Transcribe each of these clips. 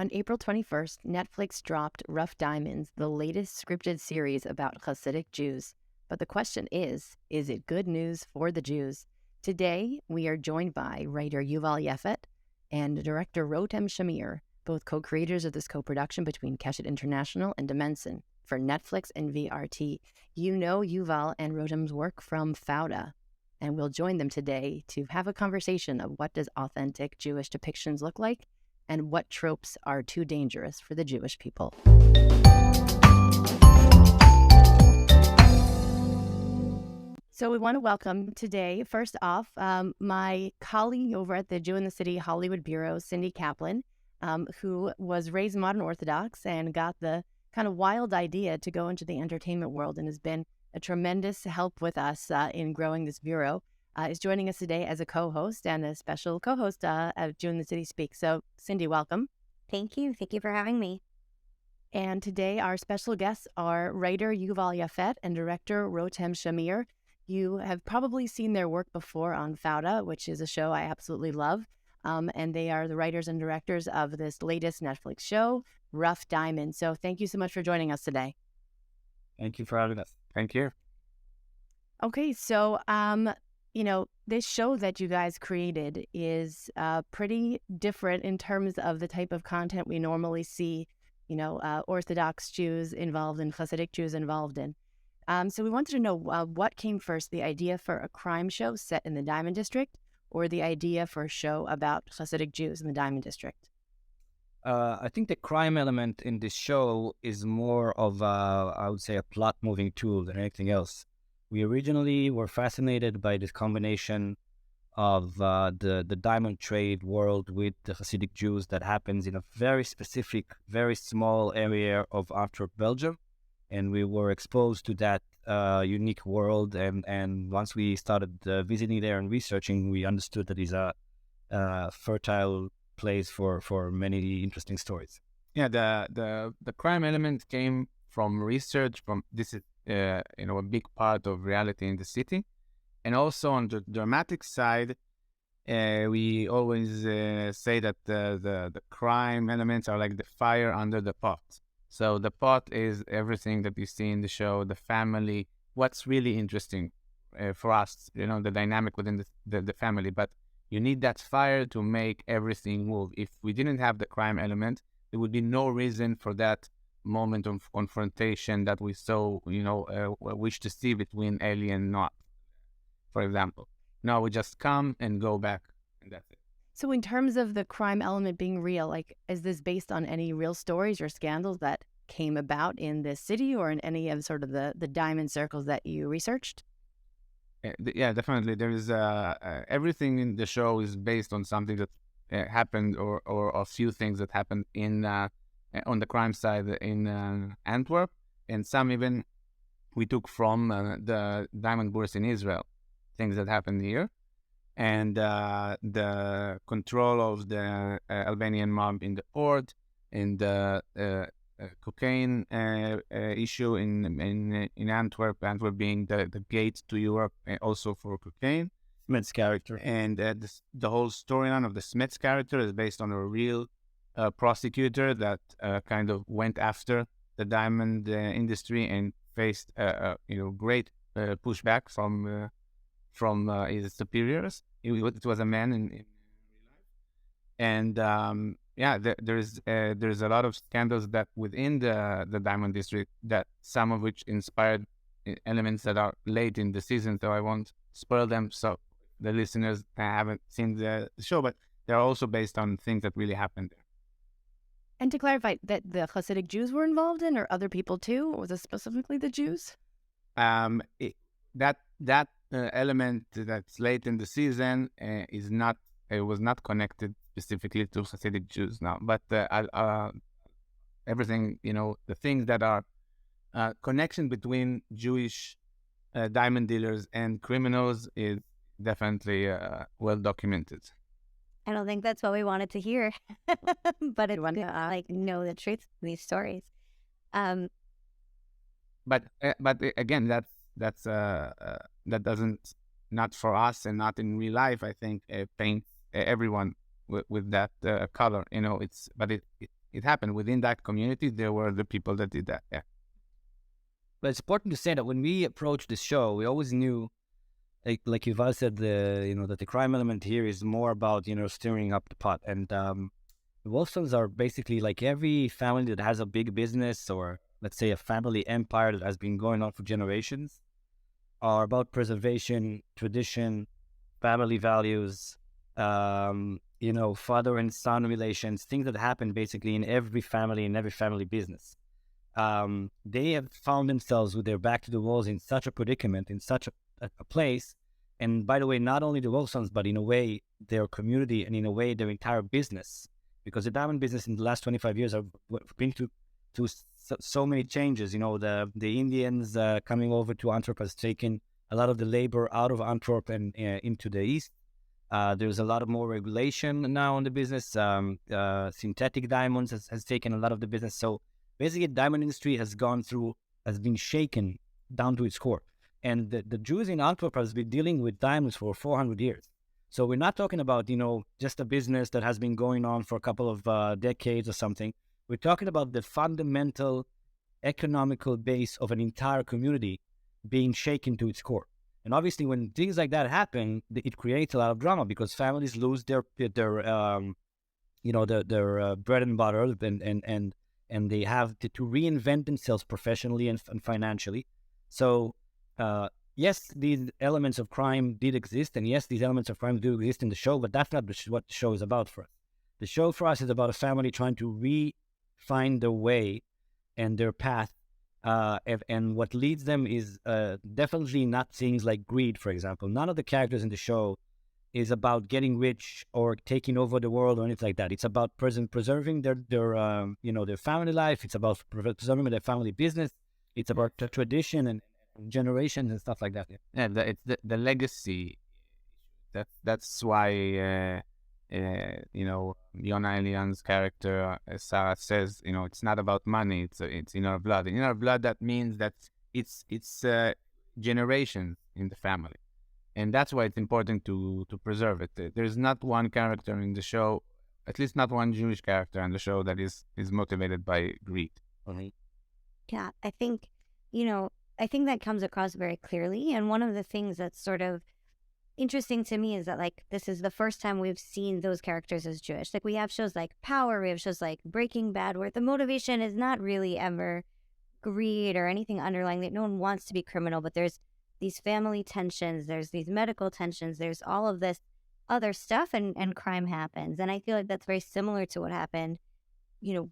On April 21st, Netflix dropped Rough Diamonds, the latest scripted series about Hasidic Jews. But the question is it good news for the Jews? Today, we are joined by writer Yuval Yefet and director Rotem Shamir, both co-creators of this co-production between Keshet International and Mensen for Netflix and VRT. You know Yuval and Rotem's work from Fauda, and we'll join them today to have a conversation of what does authentic Jewish depictions look like and what tropes are too dangerous for the Jewish people. So we want to welcome today, first off, my colleague over at the Jew in the City Hollywood Bureau, Cindy Kaplan, who was raised modern Orthodox and got the kind of wild idea to go into the entertainment world and has been a tremendous help with us in growing this bureau. Is joining us today as a co-host and a special co-host of Jew in the City Speak. So, Cindy, welcome. Thank you. Thank you for having me. And today our special guests are writer Yuval Yefet and director Rotem Shamir. You have probably seen their work before on Fauda, which is a show I absolutely love. And they are the writers and directors of this latest Netflix show, Rough Diamonds. So thank you so much for joining us today. Thank you for having us. Thank you. Okay, so this show that you guys created is pretty different in terms of the type of content we normally see, Orthodox Jews involved in, Hasidic Jews involved in. So we wanted to know what came first, the idea for a crime show set in the Diamond District or the idea for a show about Hasidic Jews in the Diamond District? I think the crime element in this show is more of, I would say, a plot-moving tool than anything else. We originally were fascinated by this combination of the diamond trade world with the Hasidic Jews that happens in a very specific, very small area of Antwerp, Belgium. And we were exposed to that unique world. And once we started visiting there and researching, we understood that it's a fertile place for many interesting stories. Yeah, the crime element came from research. From this is a big part of reality in the city, and also on the dramatic side, we always say that the crime elements are like the fire under the pot. So the pot is everything that you see in the show, the family. What's really interesting for us, the dynamic within the family, but you need that fire to make everything move. If we didn't have the crime element, there would be no reason for that moment of confrontation that we so, wish to see between Eli and Noah, for example. No, we just come and go back, and that's it. So in terms of the crime element being real, is this based on any real stories or scandals that came about in this city or in any of sort of the diamond circles that you researched? Yeah, definitely. There is everything in the show is based on something that happened or a few things that happened in on the crime side in Antwerp, and some even we took from the diamond bourse in Israel, things that happened here, and the control of the Albanian mob in the port, and the cocaine issue in Antwerp being the gate to Europe, also for cocaine. Smith's character. And the whole storyline of the Smith's character is based on a real prosecutor that kind of went after the diamond industry and faced great pushback from his superiors. It was a man in real life, and there's a lot of scandals that within the diamond district, that some of which inspired elements that are late in the season, so I won't spoil them so the listeners haven't seen the show, but they're also based on things that really happened there. And to clarify, that the Hasidic Jews were involved in, or other people too? Was it specifically the Jews? That element that's late in the season was not connected specifically to Hasidic Jews now, but everything, the things that are connection between Jewish diamond dealers and criminals is definitely well documented. I don't think that's what we wanted to hear, but it's good to know the truth of these stories. But again, that doesn't, not for us and not in real life, I think, paint everyone with that color. It it happened within that community. There were the people that did that. Yeah. But it's important to say that when we approached this show, we always knew, like Yuval said, that the crime element here is more about, stirring up the pot. And the Wolfsons are basically like every family that has a big business, or let's say a family empire that has been going on for generations, are about preservation, tradition, family values, father and son relations, things that happen basically in every family business. They have found themselves with their back to the walls in such a predicament, in such a place. And by the way, not only the Wolfsons, but in a way, their community, and in a way, their entire business. Because the diamond business in the last 25 years have been to so many changes. The Indians coming over to Antwerp has taken a lot of the labor out of Antwerp and into the east. There's a lot of more regulation now in the business. Synthetic diamonds has taken a lot of the business. So basically, the diamond industry has been shaken down to its core. And the Jews in Antwerp has been dealing with diamonds for 400 years. So we're not talking about, just a business that has been going on for a couple of decades or something. We're talking about the fundamental economical base of an entire community being shaken to its core. And obviously, when things like that happen, it creates a lot of drama, because families lose their bread and butter, and they have to reinvent themselves professionally and financially. So, yes, these elements of crime did exist, and yes, these elements of crime do exist in the show, but that's not what the show is about for us. The show for us is about a family trying to find their way and their path, and what leads them is definitely not things like greed, for example. None of the characters in the show is about getting rich or taking over the world or anything like that. It's about preserving their family life. It's about preserving their family business. It's about tradition and generations and stuff like that. Yeah, it's the legacy. That's why Yona Elian's character, Sarah says, it's not about money. It's in our blood. In our blood, that means that it's generations in the family, and that's why it's important to preserve it. There's not one character in the show, at least not one Jewish character in the show, that is motivated by greed. Yeah, I think that comes across very clearly. And one of the things that's sort of interesting to me is that, like, this is the first time we've seen those characters as Jewish. Like, we have shows like Power, we have shows like Breaking Bad, where the motivation is not really ever greed or anything underlying, that no one wants to be criminal, but there's these family tensions, there's these medical tensions, there's all of this other stuff, and crime happens. And I feel like that's very similar to what happened,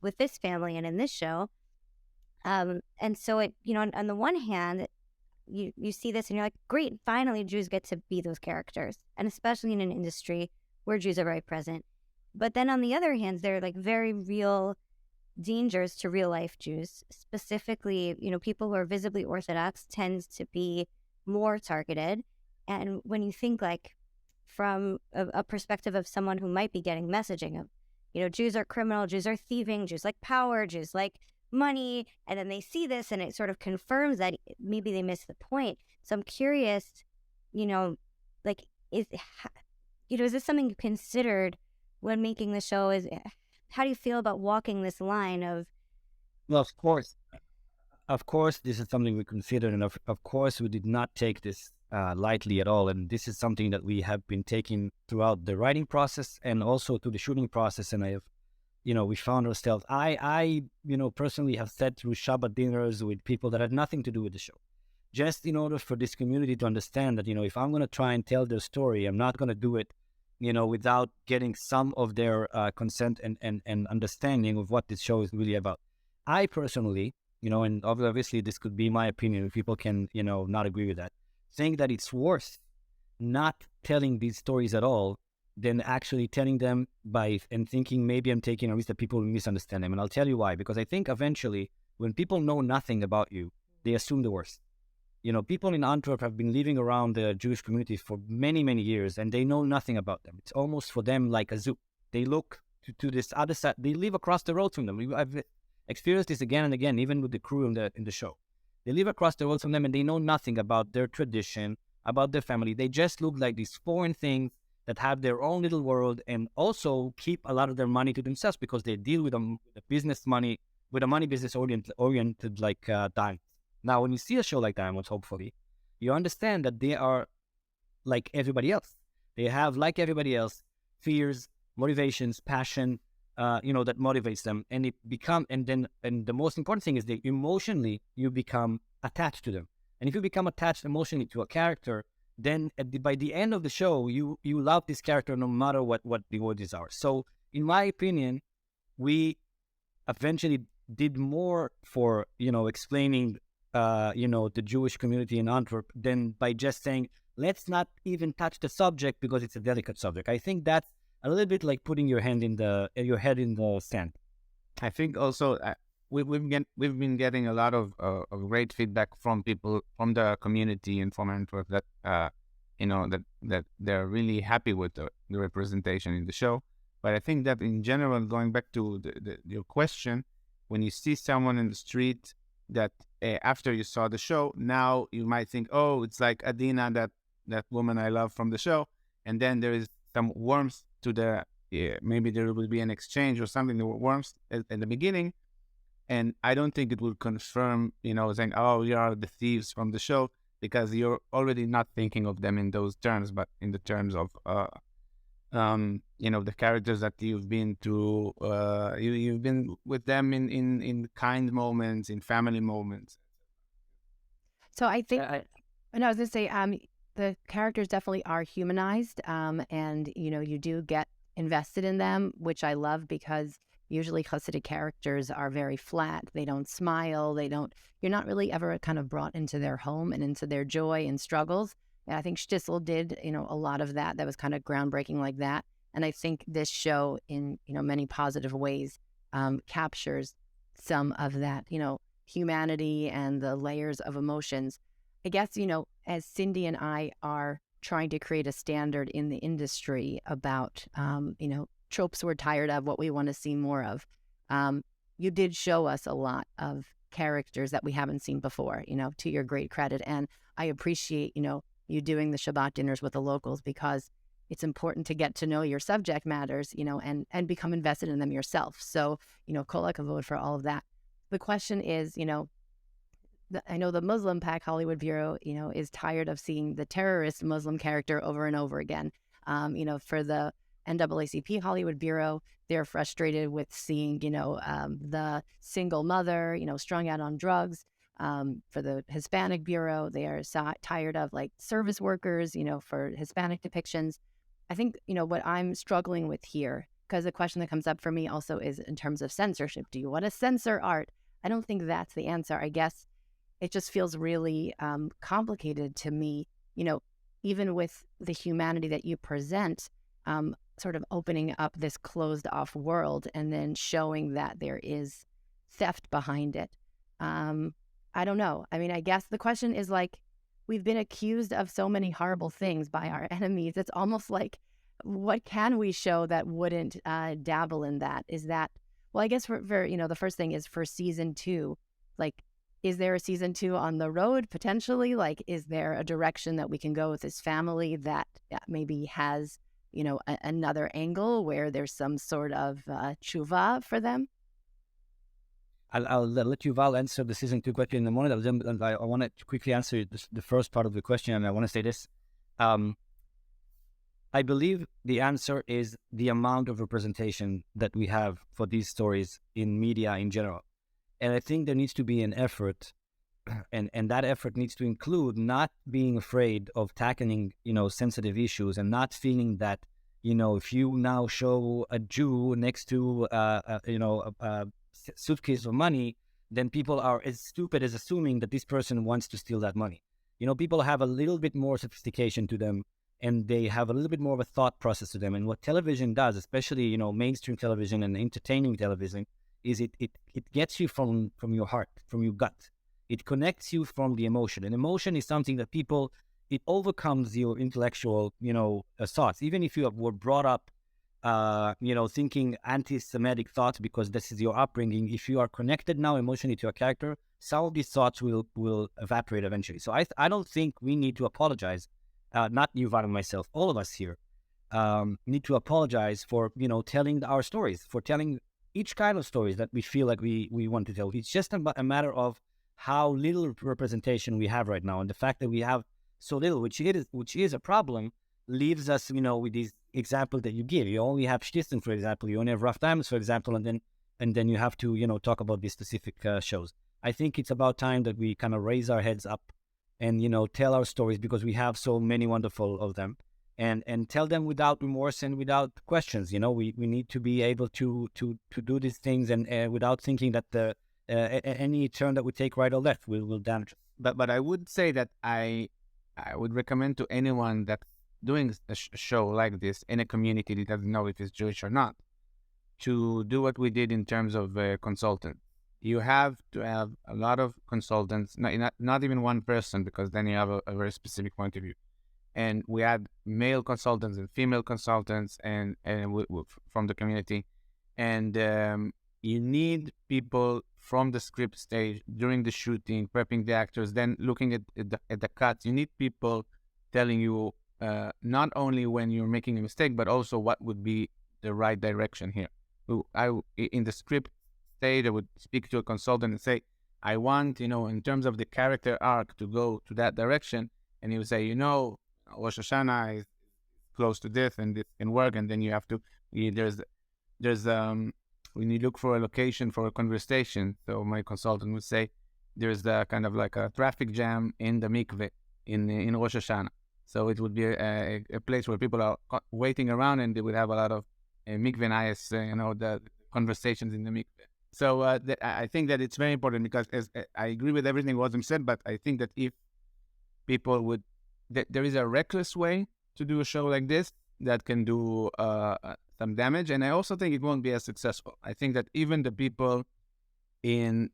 with this family and in this show. And so it, on the one hand, you see this and you're like, great, finally Jews get to be those characters, and especially in an industry where Jews are very present. But then on the other hand, there are like very real dangers to real life Jews. Specifically, people who are visibly Orthodox tend to be more targeted. And when you think like from a perspective of someone who might be getting messaging of, Jews are criminal, Jews are thieving, Jews like power, Jews like money, and then they see this and it sort of confirms that maybe they missed the point. So I'm curious, like, is this something you considered when making the show? How do you feel about walking this line of? Well, of course, this is something we considered, and of course, we did not take this lightly at all. And this is something that we have been taking throughout the writing process and also through the shooting process. And I have, we found ourselves, I personally have sat through Shabbat dinners with people that had nothing to do with the show, just in order for this community to understand that, if I'm going to try and tell their story, I'm not going to do it, without getting some of their consent and understanding of what this show is really about. I personally, and obviously this could be my opinion, people can, not agree with that, think that it's worth not telling these stories at all than actually telling them and thinking maybe I'm taking a risk that people will misunderstand them. And I'll tell you why. Because I think eventually, when people know nothing about you, they assume the worst. People in Antwerp have been living around the Jewish community for many, many years, and they know nothing about them. It's almost for them like a zoo. They look to this other side. They live across the road from them. I've experienced this again and again, even with the crew in the show. They live across the road from them, and they know nothing about their tradition, about their family. They just look like these foreign things that have their own little world and also keep a lot of their money to themselves because they deal with the business money, with a money business oriented like Diamonds. Now, when you see a show like Diamonds, hopefully, you understand that they are like everybody else. They have, like everybody else, fears, motivations, passion, that motivates them. And the most important thing is that emotionally, you become attached to them. And if you become attached emotionally to a character, then by the end of the show, you love this character no matter what the orders are. So, in my opinion, we eventually did more for, explaining, the Jewish community in Antwerp than by just saying, let's not even touch the subject because it's a delicate subject. I think that's a little bit like putting your head in the sand. I think also we've been getting a lot of great feedback from people from the community and from Antwerp that that they're really happy with the representation in the show. But I think that in general, going back to your question, when you see someone in the street that after you saw the show, now you might think, oh, it's like Adina, that woman I love from the show, and then there is some warmth to the maybe there will be an exchange or something. There were warmth at the beginning. And I don't think it will confirm, saying, oh, you are the thieves from the show, because you're already not thinking of them in those terms, but in the terms of, the characters that you've been to, you've been with them in kind moments, in family moments. So I think, I was going to say, the characters definitely are humanized, and, you do get invested in them, which I love because usually Hasidic characters are very flat. They don't smile. You're not really ever kind of brought into their home and into their joy and struggles. And I think Shtisel did, a lot of that. That was kind of groundbreaking like that. And I think this show in, many positive ways captures some of that, humanity and the layers of emotions. I guess, as Cindy and I are trying to create a standard in the industry about, tropes we're tired of, what we want to see more of. You did show us a lot of characters that we haven't seen before, to your great credit. And I appreciate, you doing the Shabbat dinners with the locals, because it's important to get to know your subject matters, and become invested in them yourself. So, kol hakavod for all of that. The question is, I know the Muslim PAC Hollywood Bureau, is tired of seeing the terrorist Muslim character over and over again. For the NAACP Hollywood Bureau, they're frustrated with seeing, the single mother, strung out on drugs. For the Hispanic Bureau, they are tired of like service workers, for Hispanic depictions. I think, what I'm struggling with here, because the question that comes up for me also is in terms of censorship. Do you want to censor art? I don't think that's the answer. I guess it just feels really complicated to me, even with the humanity that you present, sort of opening up this closed off world and then showing that there is theft behind it. I don't know. I mean, I guess the question is like, we've been accused of so many horrible things by our enemies. It's almost like, what can we show that wouldn't dabble in that? Is that, well, I guess for the first thing is for season 2, like, is there a season 2 on the road potentially? Like, is there a direction that we can go with this family that maybe has, another angle where there's some sort of tshuva for them? I'll let Yuval answer the season 2 question in the moment. I want to quickly answer the first part of the question, and I want to say this. I believe the answer is the amount of representation that we have for these stories in media in general. And I think there needs to be an effort, and that effort needs to include not being afraid of tackling, sensitive issues, and not feeling that, if you now show a Jew next to, a suitcase of money, then people are as stupid as assuming that this person wants to steal that money. People have a little bit more sophistication to them, and they have a little bit more of a thought process to them. And what television does, especially, mainstream television and entertaining television, is it gets you from your heart, from your gut. It connects you from the emotion. And emotion is something that it overcomes your intellectual, thoughts. Even if you were brought up, thinking anti-Semitic thoughts because this is your upbringing, if you are connected now emotionally to a character, some of these thoughts will evaporate eventually. So I don't think we need to apologize, not Yuval and myself, all of us here, need to apologize for, telling our stories, for telling each kind of stories that we feel like we want to tell. It's just a matter of how little representation we have right now, and the fact that we have so little, which is a problem, leaves us, with these examples that you give. You only have Shtistin, for example. You only have Rough Diamonds, for example, and then you have to, talk about these specific shows. I think it's about time that we kind of raise our heads up and, tell our stories, because we have so many wonderful of them, and tell them without remorse and without questions. We need to be able to do these things, and without thinking that any turn that we take right or left will damage us. But I would say that I would recommend to anyone that's doing a show like this in a community that doesn't know if it's Jewish or not, to do what we did in terms of consultant. You have to have a lot of consultants, not even one person, because then you have a very specific point of view. And we had male consultants and female consultants and from the community. And you need people from the script stage, during the shooting, prepping the actors, then looking at the cuts. You need people telling you not only when you're making a mistake, but also what would be the right direction here. In the script stage, I would speak to a consultant and say, I want, in terms of the character arc, to go to that direction. And he would say, Rosh Hashanah is close to this and this can work. And then you have to, when you look for a location for a conversation, so my consultant would say, there's the kind of like a traffic jam in the mikveh in Rosh Hashanah. So it would be a place where people are waiting around, and they would have a lot of mikveh nayas, the conversations in the mikveh. So I think that it's very important, because I agree with everything Rotem said, but I think that if people would, there is a reckless way to do a show like this that can do some damage, and I also think it won't be as successful. I think that even the people in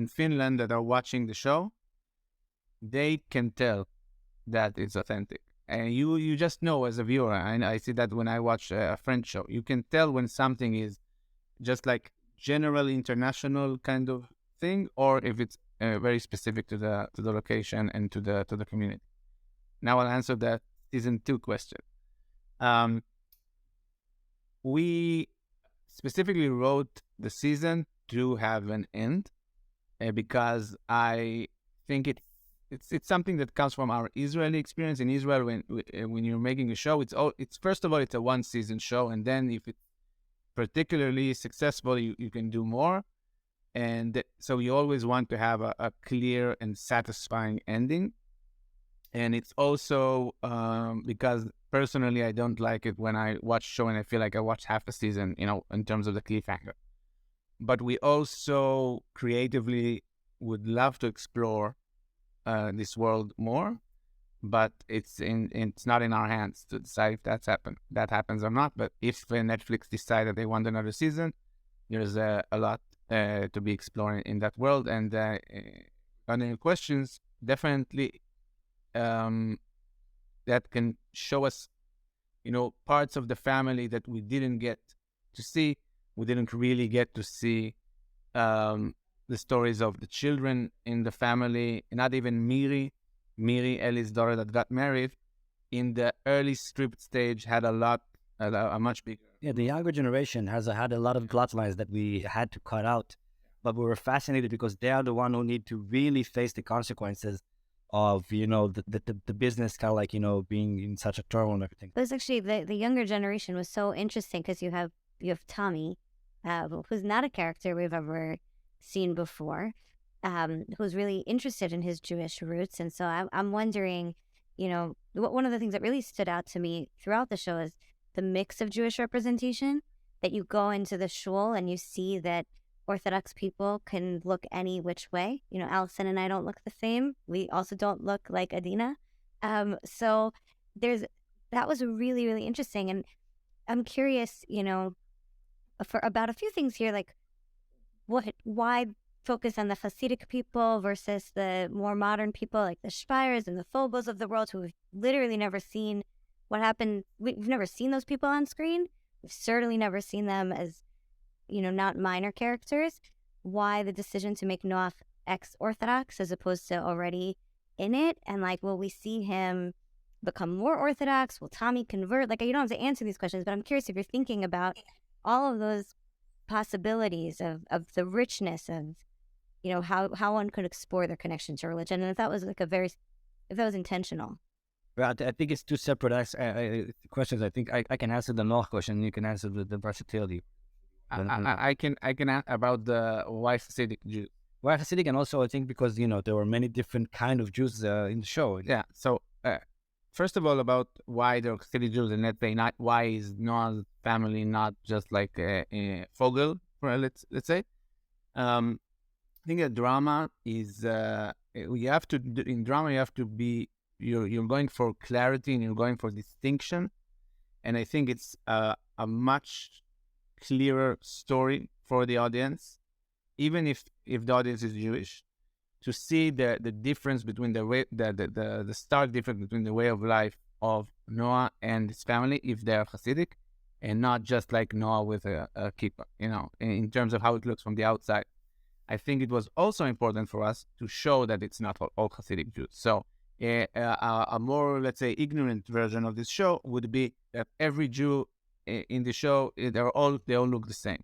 Finland that are watching the show, they can tell that it's authentic, and you just know as a viewer. And I see that when I watch a French show, you can tell when something is just like general international kind of thing, or if it's very specific to the location and to the community. Now I'll answer that season 2 question. We specifically wrote the season to have an end, because I think it's something that comes from our Israeli experience. In Israel, when you're making a show, it's first of all, it's a 1-season show, and then if it's particularly successful, you can do more. And so you always want to have a clear and satisfying ending. And it's also because personally, I don't like it when I watch show and I feel like I watched half a season, in terms of the cliffhanger. But we also creatively would love to explore this world more, but it's not in our hands to decide if that happens or not. But if Netflix decide that they want another season, there's a lot to be exploring in that world. And on your questions, definitely that can show us, parts of the family that we didn't get to see. We didn't really get to see the stories of the children in the family, not even Miri, Ellie's daughter that got married, in the early script stage had a much bigger. Yeah, the younger generation has had a lot of plot lines that we had to cut out, but we were fascinated because they are the one who need to really face the consequences of, the business, kind of like, being in such a turmoil and everything. It was actually the younger generation was so interesting, because you have Tommy, who's not a character we've ever seen before, who's really interested in his Jewish roots. And so I'm wondering, one of the things that really stood out to me throughout the show is the mix of Jewish representation, that you go into the shul and you see that Orthodox people can look any which way. Allison and I don't look the same. We also don't look like Adina. So that was really, really interesting. And I'm curious, about a few things here, like why focus on the Hasidic people versus the more modern people, like the Shpires and the Phobos of the world, who have literally never seen what happened. We've never seen those people on screen. We've certainly never seen them as, not minor characters. Why the decision to make Noach ex-Orthodox as opposed to already in it? And will we see him become more Orthodox? Will Tommy convert? Like, you don't have to answer these questions, but I'm curious if you're thinking about all of those possibilities of the richness of, how one could explore their connection to religion, and if that was if that was intentional. Well, I think it's two separate questions. I think I can answer the Noah question, and you can answer the versatility. I can about the why Hasidic Jews. Why Hasidic, and also I think because there were many different kind of Jews in the show. Yeah. So first of all, about why they're Hasidic Jews, and not why is Noah's family not just like Fogel, let's say. I think that drama is in drama you have to be you're going for clarity and you're going for distinction, and I think it's a much clearer story for the audience, even if the audience is Jewish, to see the difference between the way the stark difference between the way of life of Noah and his family if they're Hasidic, and not just like Noah with a kippah, in terms of how it looks from the outside. I think it was also important for us to show that it's not all Hasidic Jews. So a more, let's say, ignorant version of this show would be that every Jew in the show, they all look the same.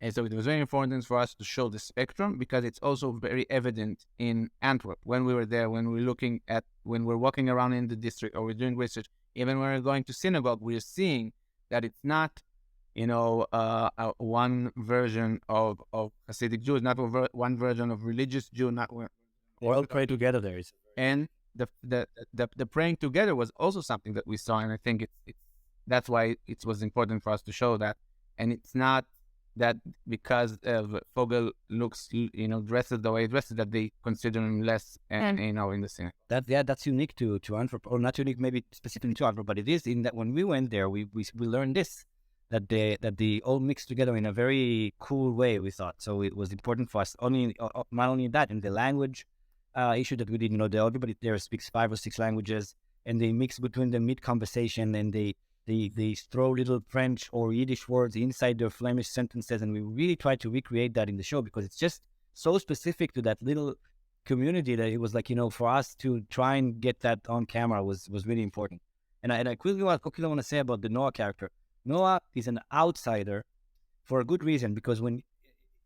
And so it was very important for us to show the spectrum, because it's also very evident in Antwerp. When we were there, when we're walking around in the district or we're doing research, even when we're going to synagogue, we're seeing that it's not one version of Hasidic Jews, not one version of religious Jew, not one. They all pray together there. And the praying together was also something that we saw, and I think that's why it was important for us to show that. And it's not that because Fogel looks, dresses the way he dresses, that they consider him less, in the synagogue. That's unique to Antwerp, or not unique, maybe specifically to Antwerp, but it is in that when we went there, we learned this. That they all mixed together in a very cool way, we thought. So it was important for us. Not only that, in the language issue that we did, everybody there speaks 5 or 6 languages, and they mix between them mid-conversation, and they throw little French or Yiddish words inside their Flemish sentences, and we really tried to recreate that in the show, because it's just so specific to that little community that it was like, for us to try and get that on camera was really important. And I quickly want to say about the Noah character. Noah is an outsider for a good reason, because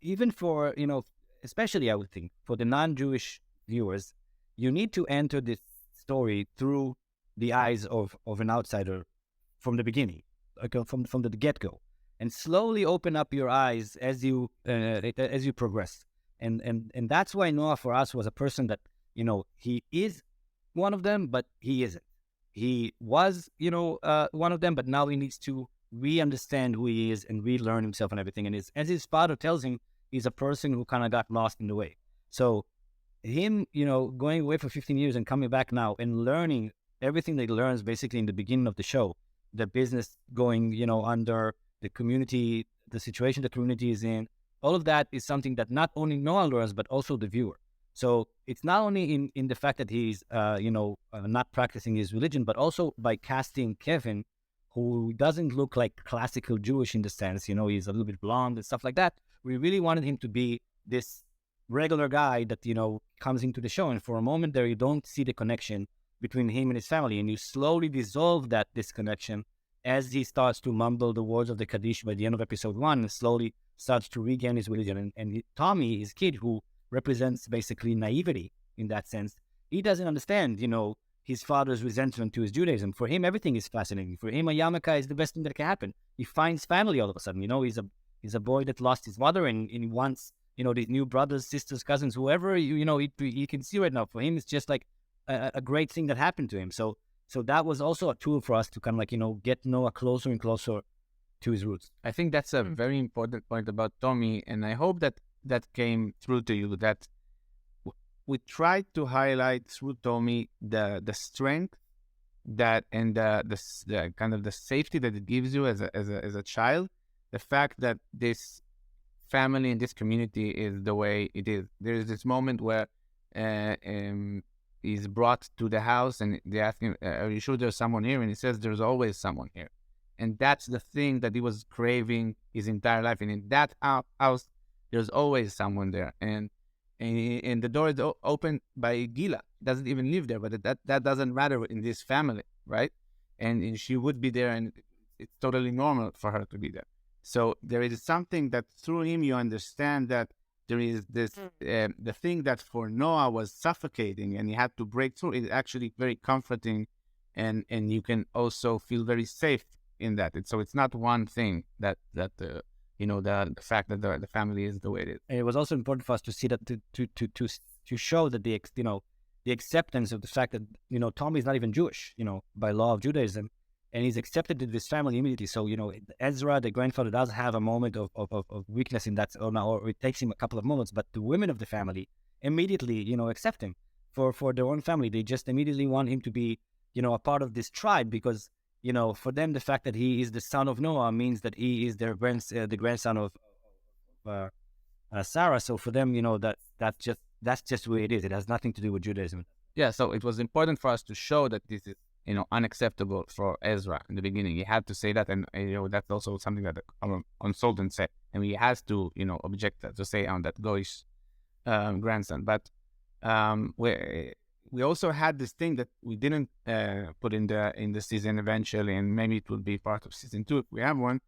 even for, especially I would think, for the non-Jewish viewers, you need to enter this story through the eyes of an outsider from the beginning, from the get-go, and slowly open up your eyes as you progress. And that's why Noah for us was a person that, he is one of them, but he isn't. He was, one of them, but now he needs to re-understand who he is and relearn himself and everything. And as his father tells him, he's a person who kind of got lost in the way. So him, going away for 15 years and coming back now and learning everything that he learns basically in the beginning of the show, the business going, under the community, the situation the community is in, all of that is something that not only Noah learns, but also the viewer. So it's not only in the fact that he's, not practicing his religion, but also by casting Kevin, who doesn't look like classical Jewish in the sense, he's a little bit blonde and stuff like that. We really wanted him to be this regular guy that, comes into the show. And for a moment there, you don't see the connection between him and his family. And you slowly dissolve that disconnection as he starts to mumble the words of the Kaddish by the end of episode 1 and slowly starts to regain his religion. And Tommy, his kid, who represents basically naivety in that sense, he doesn't understand, his father's resentment to his Judaism. For him, everything is fascinating. For him, a yarmulke is the best thing that can happen. He finds family all of a sudden. He's a boy that lost his mother, and he wants, these new brothers, sisters, cousins, whoever, he can see right now. For him, it's just like a great thing that happened to him. So that was also a tool for us to kind of get Noah closer and closer to his roots. I think that's a very important point about Tommy, and I hope that came through to you, that we tried to highlight through Tommy the strength that and the kind of the safety that it gives you as a child. The fact that this family and this community is the way it is. There is this moment where he's brought to the house and they ask him, "Are you sure there's someone here?" And he says, "There's always someone here." And that's the thing that he was craving his entire life. And in that house, there's always someone there. And the door is opened by Gila. Doesn't even live there, but that doesn't matter in this family. right? And she would be there, and it's totally normal for her to be there. So there is something that through him you understand that there is this, the thing that for Noah was suffocating and he had to break through, is actually very comforting, and you can also feel very safe in that. So it's not one thing that the fact that the family is the way it is. And it was also important for us to see that to show that the acceptance of the fact that Tommy is not even Jewish, by law of Judaism, and he's accepted in this family immediately. So Ezra, the grandfather, does have a moment of weakness in that, or it takes him a couple of moments. But the women of the family immediately accept him for their own family. They just immediately want him to be a part of this tribe, because for them the fact that he is the son of Noah means that he is their the grandson of Sarah. So for them, that's just the way it is. It has nothing to do with Judaism. Yeah, so it was important for us to show that this is, unacceptable for Ezra in the beginning. He had to say that, and that's also something that our consultant said, and he has to, object that, to say on that Goyish grandson. But we also had this thing that we didn't put in the season eventually, and maybe it will be part of season 2 if we have one,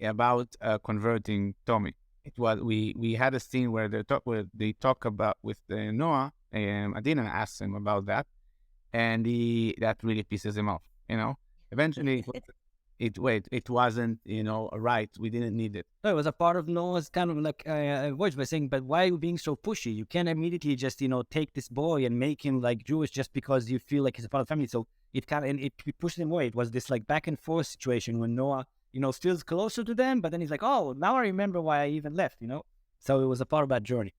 about converting Tommy. It was we had a scene where they talk about with Noah, and Adina asks him about that, and that really pisses him off. Eventually it wasn't right. We didn't need it. No, it was a part of Noah's kind of like voice by saying, but why are you being so pushy? You can't immediately just take this boy and make him like Jewish just because you feel like he's a part of the family. So it pushed him away. It was this like back and forth situation when Noah feels closer to them, but then he's like, oh, now I remember why I even left. So it was a part of that journey.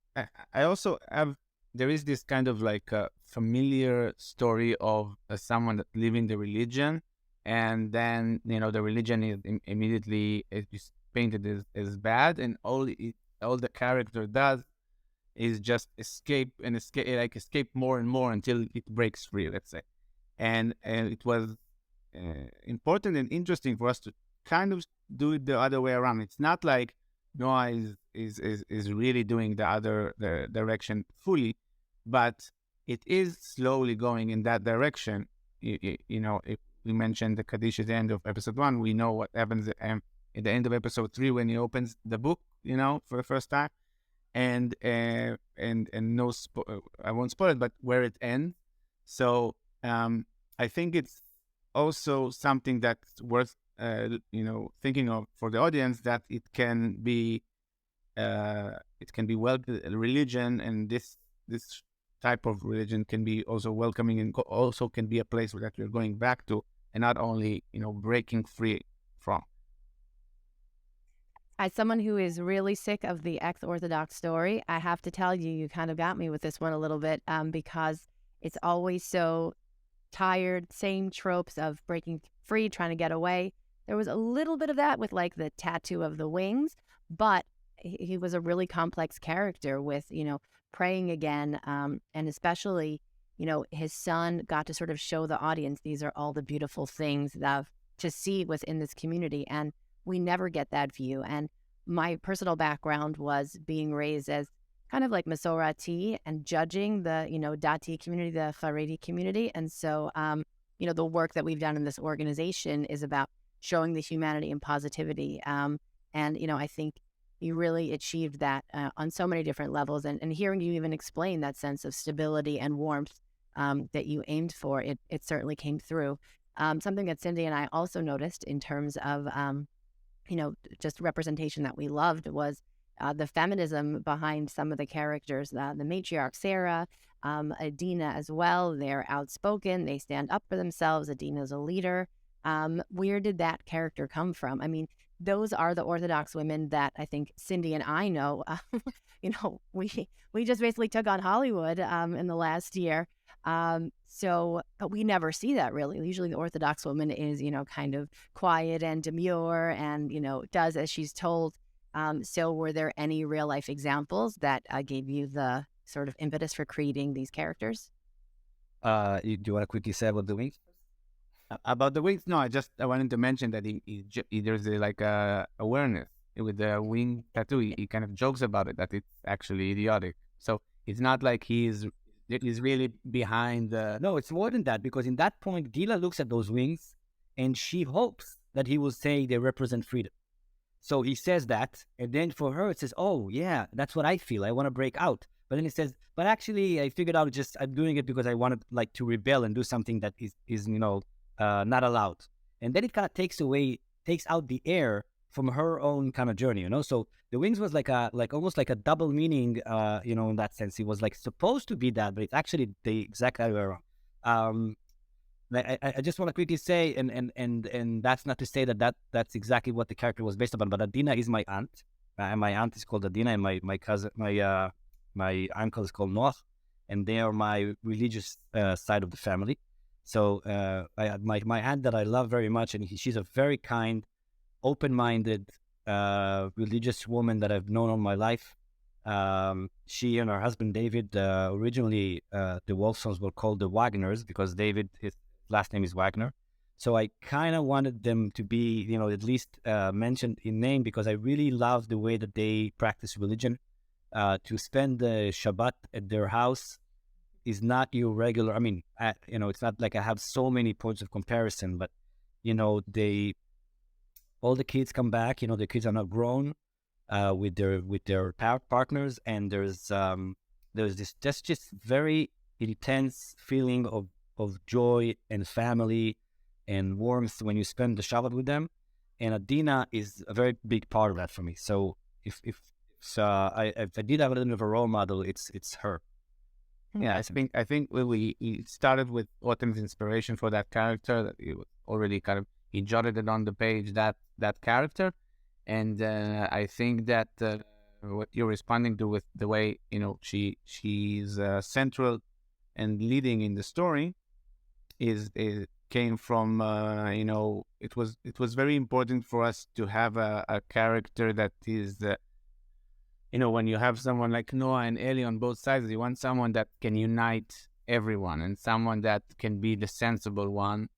I also have. There is this kind of like a familiar story of someone that living the religion, and then the religion is immediately is painted as bad, and all the character does is just escape more and more until it breaks free, let's say. And it was important and interesting for us to kind of do it the other way around. It's not like Noah is really doing the direction fully, but it is slowly going in that direction. If we mentioned the Kaddish at the end of episode 1, we know what happens at the end of episode 3 when he opens the book, for the first time, and no, I won't spoil it, but where it ends. So I think it's also something that's worth thinking of for the audience, that it can be well religion, and this type of religion can be also welcoming, and also can be a place that we're going back to, and not only breaking free from. As someone who is really sick of the ex-Orthodox story, I have to tell you, you kind of got me with this one a little bit, because it's always so tired, same tropes of breaking free, trying to get away. There was a little bit of that with like the tattoo of the wings, but he was a really complex character with, praying again. And especially, his son got to sort of show the audience, these are all the beautiful things that to see within this community. And we never get that view. And my personal background was being raised as kind of like Masorati and judging the, Dati community, the Haredi community. And so, the work that we've done in this organization is about showing the humanity and positivity. And, I think you really achieved that on so many different levels. And hearing you even explain that sense of stability and warmth that you aimed for, it certainly came through. Something that Cindy and I also noticed in terms of, just representation that we loved was the feminism behind some of the characters, the matriarch Sarah, Adina as well. They're outspoken. They stand up for themselves. Adina's a leader. Where did that character come from? I mean, those are the Orthodox women that I think Cindy and I know. We just basically took on Hollywood in the last year. But we never see that really. Usually the Orthodox woman is, kind of quiet and demure and, does as she's told. So were there any real life examples that gave you the sort of impetus for creating these characters? Do you want to quickly say about the wings? About the wings? No, I wanted to mention that there's awareness with the wing tattoo. He kind of jokes about it, that it's actually idiotic. So it's not like he is is really behind the. No, it's more than that, because in that point, Gila looks at those wings and she hopes that he will say they represent freedom. So he says that, and then for her it says, "Oh yeah, that's what I feel. I want to break out." But then he says, "But actually, I figured out I'm doing it because I wanted like to rebel and do something that is not allowed." And then it kind of takes out the air from her own kind of journey, So the wings was like almost like a double meaning, in that sense. It was like supposed to be that, but it's actually the exact other way around. I just want to quickly say, and that's not to say that's exactly what the character was based upon, but Adina is my aunt. And my aunt is called Adina, and my cousin, my uncle is called Noach, and they are my religious side of the family. So my aunt that I love very much, and she's a very kind, open-minded, religious woman that I've known all my life. She and her husband David, originally the Wolfsons were called the Wagners because David, his last name is Wagner. So I kind of wanted them to be, at least mentioned in name, because I really love the way that they practice religion. To spend the Shabbat at their house is not your regular. I mean, it's not like I have so many points of comparison, but all the kids come back. The kids are not grown with their partners, and there's this just very intense feeling of joy and family and warmth when you spend the Shabbat with them. And Adina is a very big part of that for me. So if I did have a little bit of a role model, it's her. Yeah, I think we started with Rotem's inspiration for that character. That he already he jotted it on the page, that character, and I think that what you're responding to with the way she's central and leading in the story it came from it was very important for us to have a character that is when you have someone like Noah and Eli on both sides, you want someone that can unite everyone and someone that can be the sensible one.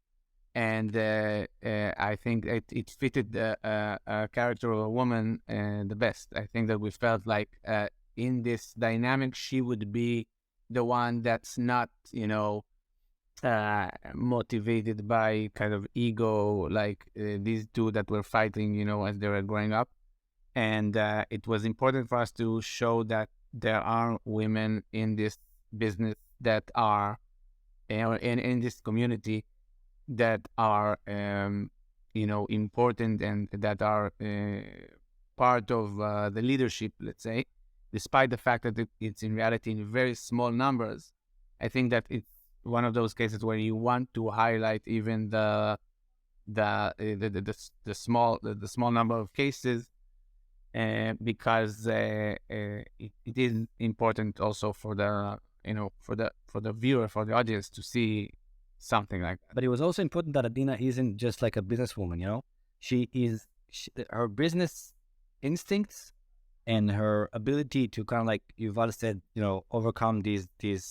And I think it fitted a character of a woman the best. I think that we felt like in this dynamic, she would be the one that's not, motivated by kind of ego, like these two that were fighting, as they were growing up. And it was important for us to show that there are women in this business that are, in this community that are, important and that are part of the leadership, let's say, despite the fact that it's in reality in very small numbers. I think that it's one of those cases where you want to highlight even the small number of cases, because it is important also for the for the viewer, for the audience to see something like that. But it was also important that Adina isn't just like a businesswoman, her business instincts and her ability to kind of like Yuval said, overcome these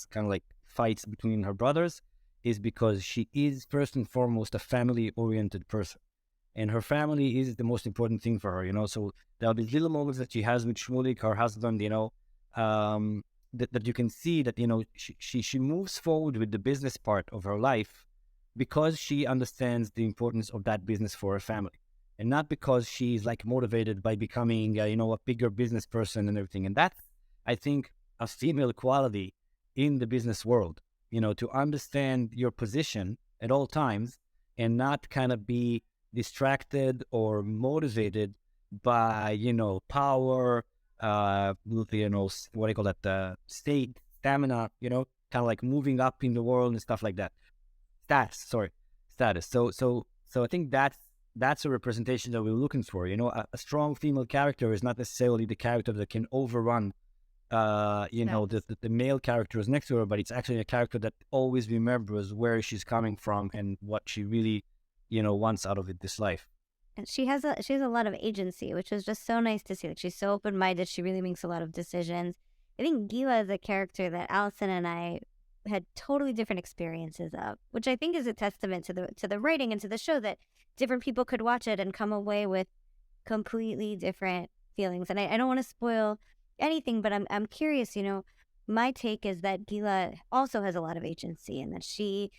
kind of like fights between her brothers is because she is first and foremost a family-oriented person. And her family is the most important thing for her, So there are these little moments that she has with Shmulik, her husband, that you can see that, she moves forward with the business part of her life because she understands the importance of that business for her family. And not because she's like motivated by becoming, a bigger business person and everything. And that's, I think, a female quality in the business world, to understand your position at all times and not kind of be distracted or motivated by, power, what do you call that, state, stamina, kind of like moving up in the world and stuff like that. Status. So I think that's a representation that we're looking for. A strong female character is not necessarily the character that can overrun, the male characters next to her, but it's actually a character that always remembers where she's coming from and what she really, wants out of this life. And she has a lot of agency, which is just so nice to see. Like, she's so open-minded. She really makes a lot of decisions. I think Gila is a character that Allison and I had totally different experiences of, which I think is a testament to the writing and to the show, that different people could watch it and come away with completely different feelings. And I don't want to spoil anything, but I'm curious, my take is that Gila also has a lot of agency and that she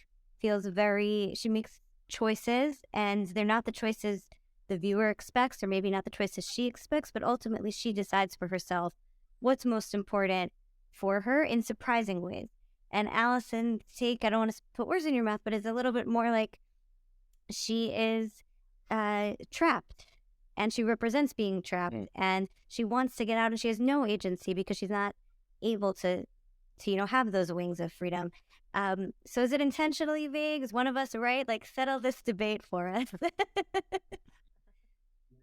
makes choices, and they're not the choices the viewer expects, or maybe not the choices she expects, but ultimately she decides for herself what's most important for her in surprising ways. And Allison's take, I don't want to put words in your mouth, but it's a little bit more like she is trapped, and she represents being trapped, and she wants to get out, and she has no agency because she's not able to have those wings of freedom. So is it intentionally vague? Is one of us right? Like, settle this debate for us.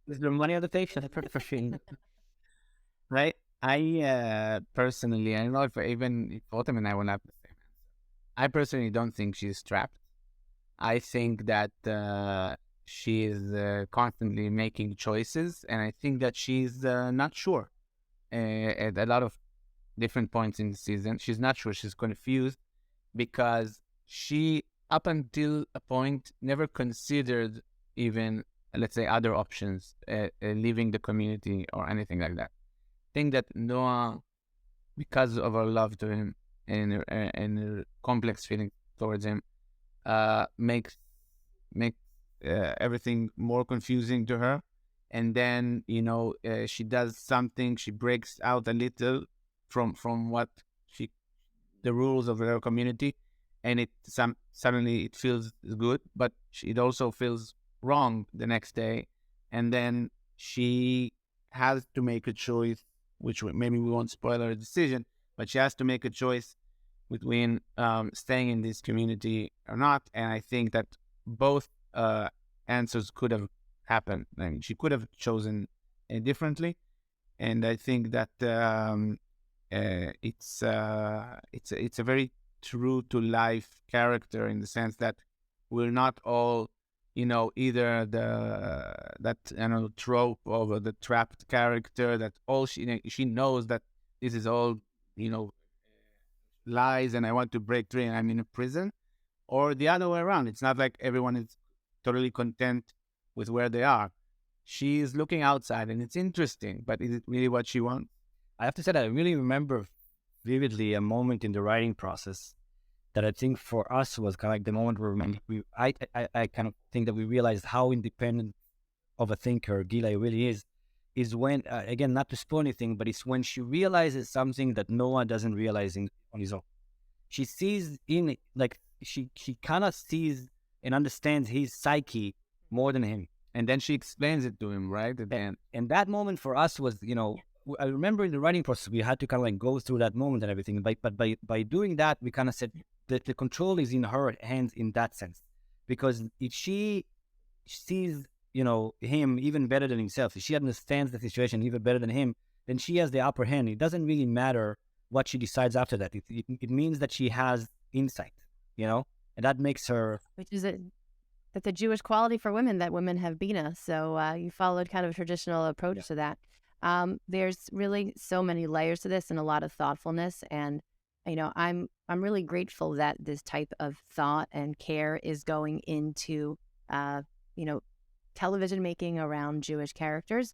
Is there money on the table for sure? Right? I personally, I don't know if Rotem and I will have the same answer. I personally don't think she's trapped. I think that she is constantly making choices, and I think that she's not sure. At a lot of different points in the season, she's not sure. She's confused because she, up until a point, never considered even, let's say, other options, leaving the community or anything like that. I think that Noah, because of her love to him and her complex feeling towards him, makes everything more confusing to her. And then, she does something, she breaks out a little from what the rules of her community, and suddenly it feels good, but it also feels wrong the next day. And then she has to make a choice, which maybe we won't spoil her decision, but she has to make a choice between staying in this community or not. And I think that both answers could have happened. I mean, she could have chosen differently, and I think that it's a very true to life character, in the sense that we're not all, either that trope of the trapped character that all she knows that this is all lies, and I want to break free and I'm in a prison, or the other way around. It's not like everyone is totally content with where they are. She is looking outside, and it's interesting, but is it really what she wants? I have to say that I really remember vividly a moment in the writing process that I think for us was kind of like the moment where I kind of think that we realized how independent of a thinker Gila really is when, again, not to spoil anything, but it's when she realizes something that Noah doesn't realize on his own. She sees she kind of sees and understands his psyche more than him. And then she explains it to him, right? And that moment for us was, I remember in the writing process, we had to kind of like go through that moment and everything. But by doing that, we kind of said that the control is in her hands in that sense. Because if she sees, him even better than himself, if she understands the situation even better than him, then she has the upper hand. It doesn't really matter what she decides after that. It means that she has insight, and that makes her... Which is that's a Jewish quality for women, that women have bina. So you followed kind of a traditional approach to that. There's really so many layers to this and a lot of thoughtfulness. And, I'm really grateful that this type of thought and care is going into, television making around Jewish characters.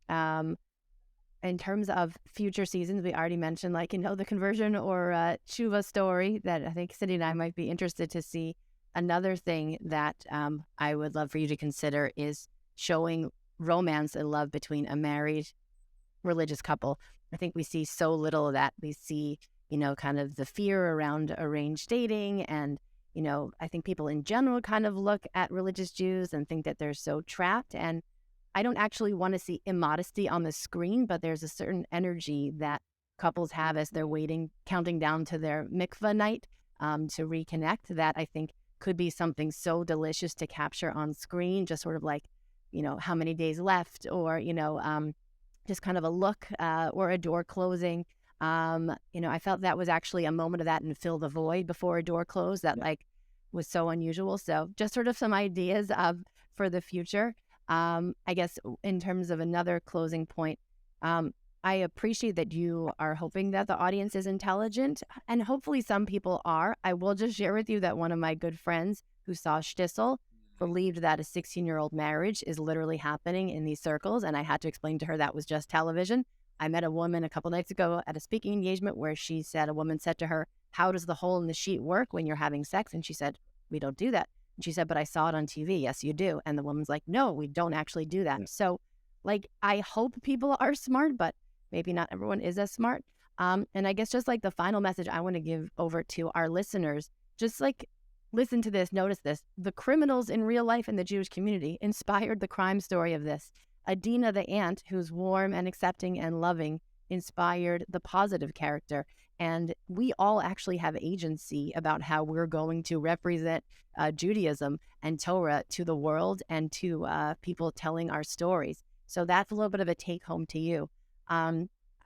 In terms of future seasons, we already mentioned, the conversion or tshuva story that I think Cindy and I might be interested to see. Another thing that I would love for you to consider is showing romance and love between a married religious couple. I think we see so little of that. We see, kind of the fear around arranged dating. And, I think people in general kind of look at religious Jews and think that they're so trapped. And I don't actually want to see immodesty on the screen, but there's a certain energy that couples have as they're counting down to their mikvah night to reconnect, that I think could be something so delicious to capture on screen, just sort of like, how many days left, or, just kind of a look or a door closing. I felt that was actually a moment of that in Fill the Void before a door closed that was so unusual. So just sort of some ideas for the future. I guess in terms of another closing point, I appreciate that you are hoping that the audience is intelligent, and hopefully some people are. I will just share with you that one of my good friends who saw Shtisel believed that a 16-year-old marriage is literally happening in these circles, and I had to explain to her that was just television. I met a woman a couple nights ago at a speaking engagement where a woman said to her, how does the hole in the sheet work when you're having sex? And she said, we don't do that. And she said, but I saw it on TV. Yes, you do. And the woman's like, no, we don't actually do that. So like, I hope people are smart, but maybe not everyone is as smart. And I guess just like the final message I want to give over to our listeners, just like, listen to this, notice this. The criminals in real life in the Jewish community inspired the crime story of this. Adina the aunt, who's warm and accepting and loving, inspired the positive character. And we all actually have agency about how we're going to represent Judaism and Torah to the world and to people telling our stories. So that's a little bit of a take home to you.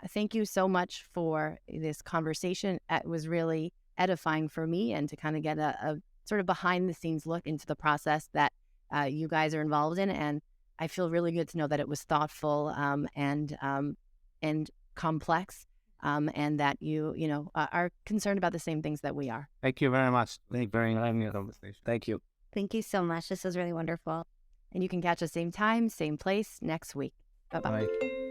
Thank you so much for this conversation. It was really edifying for me, and to kind of get a sort of behind the scenes look into the process that you guys are involved in. And I feel really good to know that it was thoughtful and complex, and that you are concerned about the same things that we are. Thank you very much. Thank you for having me on the conversation. Thank you. Thank you so much. This was really wonderful. And you can catch us same time, same place next week. Bye-bye. Bye.